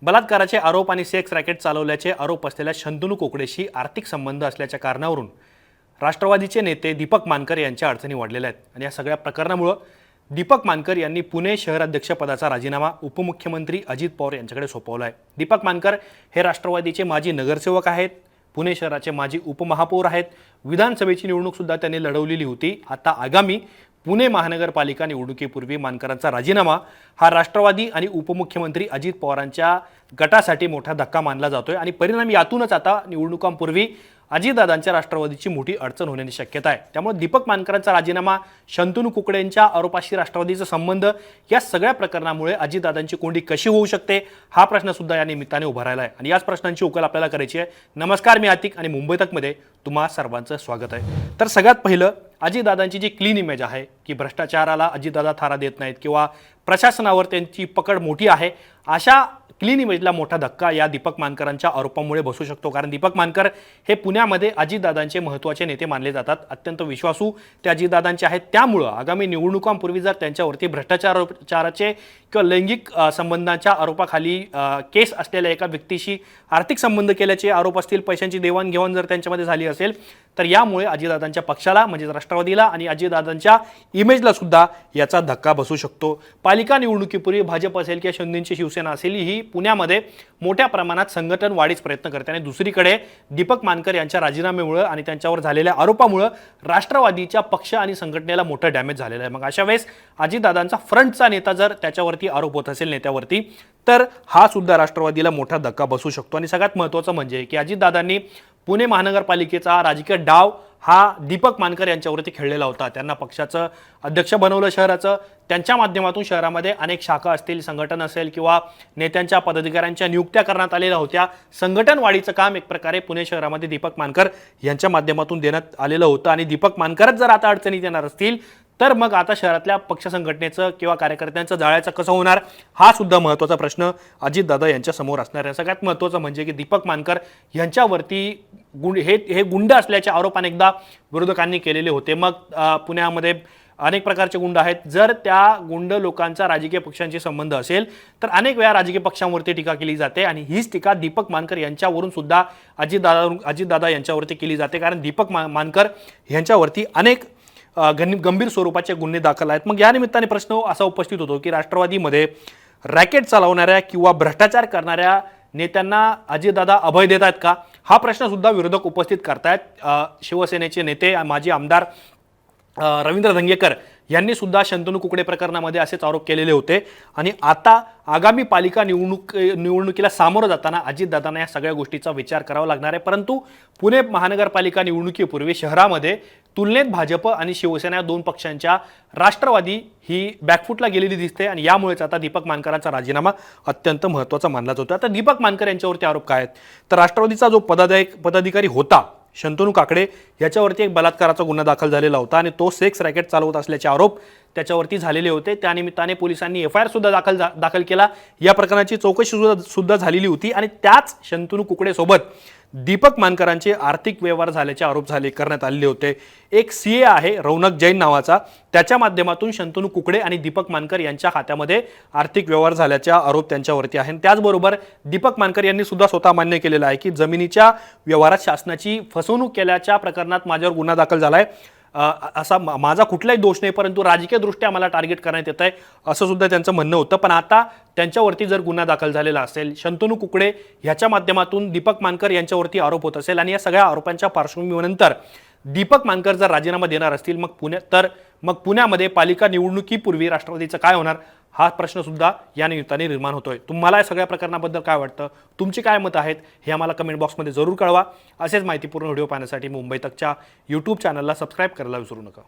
बलात्काराचे आरोप आणि sex racket चालवल्याचे आरोप असलेल्या शंतनू कोकडेशी आर्थिक संबंध असल्याच्या कारणावरून राष्ट्रवादीचे नेते दीपक मानकर यांच्या अडचणी वाढलेल्या आहेत आणि या सगळ्या प्रकरणामुळे दीपक मानकर यांनी पुणे शहराध्यक्षपदाचा राजीनामा उपमुख्यमंत्री अजित पवार यांच्याकडे सोपवला आहे। दीपक मानकर हे राष्ट्रवादीचे माजी नगरसेवक आहेत, पुणे शहराचे माजी उपमहापौर आहेत, विधानसभेची निवडणूक सुद्धा त्यांनी लढवलेली होती। आता आगामी पुणे महानगरपालिका निवडणुकीपूर्वी मानकरांचा राजीनामा हा राष्ट्रवादी आणि उपमुख्यमंत्री अजित पवारांच्या गटासाठी मोठा धक्का मानला जातोय आणि परिणामी यातूनच आता निवडणुकांपूर्वी अजितदादांच्या राष्ट्रवादीची मोठी अडचण होण्याची शक्यता आहे। त्यामुळे दीपक मानकरांचा राजीनामा, शंतनू कुकडेंच्या आरोपाशी राष्ट्रवादीचा संबंध, या सगळ्या प्रकरणामुळे अजितदादांची कोंडी कशी होऊ शकते हा प्रश्न सुद्धा या निमित्ताने उभा राहिला आहे आणि याच प्रश्नांची उकल आपल्याला करायची आहे। नमस्कार, मी आतिक आणि मुंबई तकमध्ये तुम्हा सर्वांचं स्वागत आहे। तर सगळ्यात पहिलं, अजितदादांची जी क्लीन इमेज आहे की भ्रष्टाचाराला अजितदादा थारा देत नाहीत किंवा प्रशासनावर त्यांची पकड मोठी आहे, अशा क्लीन इमेजला मोठा धक्का या दीपक मानकरांच्या आरोपांमुळे बसू शकतो। कारण दीपक मानकर हे पुण्यामध्ये अजितदादांचे महत्त्वाचे नेते मानले जातात, अत्यंत विश्वासू ते अजितदादांचे आहेत। त्यामुळे आगामी निवडणुकांपूर्वी जर त्यांच्यावरती भ्रष्टाचाराचे किंवा लैंगिक संबंधांच्या आरोपाखाली केस असलेल्या एका व्यक्तीशी आर्थिक संबंध केल्याचे आरोप असतील, पैशांची देवाणघेवाण जर त्यांच्यामध्ये झाली असेल, तर यामुळे अजितदादांच्या पक्षाला म्हणजे राष्ट्रवादीला आणि अजितदादांच्या इमेजला सुद्धा याचा धक्का बसू शकतो। पालिका निवडणुकीपूर्वी भाजप असेल किंवा शिंदेची शिवसेना असेल, ही पुण्यामध्ये मोठ्या प्रमाणात संघटन वाढीच प्रयत्न करते आणि दुसरीकडे दीपक मानकर यांच्या राजीनाम्यामुळे आणि त्यांच्यावर झालेल्या आरोपामुळे राष्ट्रवादीच्या पक्ष आणि संघटनेला मोठं डॅमेज झालेलं आहे। मग अशा वेळेस अजितदादांचा फ्रंटचा नेता जर त्याच्यावरती आरोप होत असेल नेत्यावरती, तर हा सुद्धा राष्ट्रवादीला मोठा धक्का बसू शकतो। आणि सगळ्यात महत्त्वाचं म्हणजे की अजितदादांनी पुणे महानगरपालिकेचा राजकीय डाव हा दीपक मानकर यांच्यावरती खेळलेला होता। त्यांना पक्षाचं अध्यक्ष बनवलं शहराचं, त्यांच्या माध्यमातून शहरामध्ये अनेक शाखा असतील, संघटन असेल किंवा नेत्यांच्या पदाधिकाऱ्यांच्या नियुक्त्या करण्यात आलेल्या होत्या। संघटन वाढीचं काम एक प्रकारे पुणे शहरामध्ये दीपक मानकर यांच्या माध्यमातून देण्यात आलेलं होतं आणि दीपक मानकरच जर आता अडचणीत येणार असतील, तर मग आता शहरातल्या पक्ष संघटनेचं किंवा कार्यकर्त्यांचं जाळ्याचं कसं होणार, हा सुद्धा महत्त्वाचा प्रश्न अजितदादा यांच्या समोर असणार आहे। सगळ्यात महत्त्वाचं म्हणजे की दीपक मानकर यांच्यावरती हे गुंड असल्याचे आरोप अनेकदा विरोधकांनी केलेले होते। मग पुण्यामध्ये अनेक प्रकारचे गुंड आहेत, जर त्या गुंड लोकांचा राजकीय पक्षांशी संबंध असेल तर अनेक वेळा राजकीय पक्षांवरती टीका केली जाते आणि हीच टीका दीपक मानकर यांच्यावरून सुद्धा अजितदादा यांच्यावरती केली जाते। कारण दीपक मानकर यांच्यावरती अनेक गंभीर स्वरूपाचे गुन्हे दाखल आहेत। मग या निमित्ताने प्रश्न असा उपस्थित होतो की राष्ट्रवादीमध्ये रॅकेट चालवणाऱ्या किंवा भ्रष्टाचार करणाऱ्या नेत्यांना अजितदादा अभय देत आहेत का, हा प्रश्न सुद्धा विरोधक उपस्थित करतायत। शिवसेनेचे नेते माजी आमदार रवींद्र धंगेकर यांनी सुद्धा शंतनू कुकडे प्रकरणामध्ये असेच आरोप केलेले होते आणि आता आगामी पालिका निवडणुकीला सामोरं जाताना अजितदादांना या सगळ्या गोष्टीचा विचार करावा लागणार आहे। परंतु पुणे महानगरपालिका निवडणुकीपूर्वी शहरामध्ये तुलनेत भाजप आणि शिवसेना या दोन पक्षांच्या राष्ट्रवादी ही बॅकफुटला गेलेली दिसते आणि यामुळेच आता दीपक मानकरांचा राजीनामा अत्यंत महत्त्वाचा मानला जातो। आता दीपक मानकर यांच्यावरती आरोप काय आहेत, तर राष्ट्रवादीचा जो पदाधिकारी होता शंतनू काकडे याच्यावरती एक बलात्काराचा गुन्हा दाखल झालेला होता आणि तो सेक्स रॅकेट चालवत असल्याचे आरोप त्याच्यावरती झालेले होते। त्यानिमित्ताने पोलिसांनी FIR सुद्धा दाखल केला। या प्रकरणाची चौकशी सुद्धा झालेली होती आणि त्याच शंतनू कुकडे सोबत दीपक मानकरांचे आर्थिक व्यवहार झाल्याचे आरोप करण्यात आलेले होते। एक CA आहे रौनक जैन नावाचा, त्याच्या माध्यमातून शंतनू कुकडे आणि दीपक मानकर यांच्या खात्यामध्ये आर्थिक व्यवहार झाल्याचा आरोप त्यांच्यावरती आहे। त्याचबरोबर दीपक मानकर यांनी सुद्धा स्वतः मान्य केलेलं आहे की जमिनीच्या व्यवहारात शासनाची फसवणूक केल्याच्या प्रकरणात माझ्यावर गुन्हा दाखल झालाय, असा माझा कुठलाही दोष नाही, परंतु राजकीय दृष्ट्या मला टार्गेट करण्यात येत आहे, असं सुद्धा त्यांचं म्हणणं होतं। पण आता त्यांच्यावरती जर गुन्हा दाखल झालेला असेल, शंतनू कुकडे ह्याच्या माध्यमातून दीपक मानकर यांच्यावरती आरोप होत असेल आणि या सगळ्या आरोपांच्या पार्श्वभूमीनंतर दीपक मानकर जर राजीनामा देणार असतील, मग पुण्यामध्ये पालिका निवडणुकीपूर्वी राष्ट्रवादीचं काय होणार, हा प्रश्न सुद्धा या निमित्ताने निर्माण होतोय। तुम्हाला या सगळ्या प्रकरणाबद्दल काय वाटतं, तुमची काय मतं आहेत हे आम्हाला कमेंट बॉक्समध्ये जरूर कळवा। असेच माहितीपूर्ण व्हिडिओ पाहण्यासाठी मुंबई तकच्या YouTube चॅनलला सबस्क्राईब करायला विसरू नका।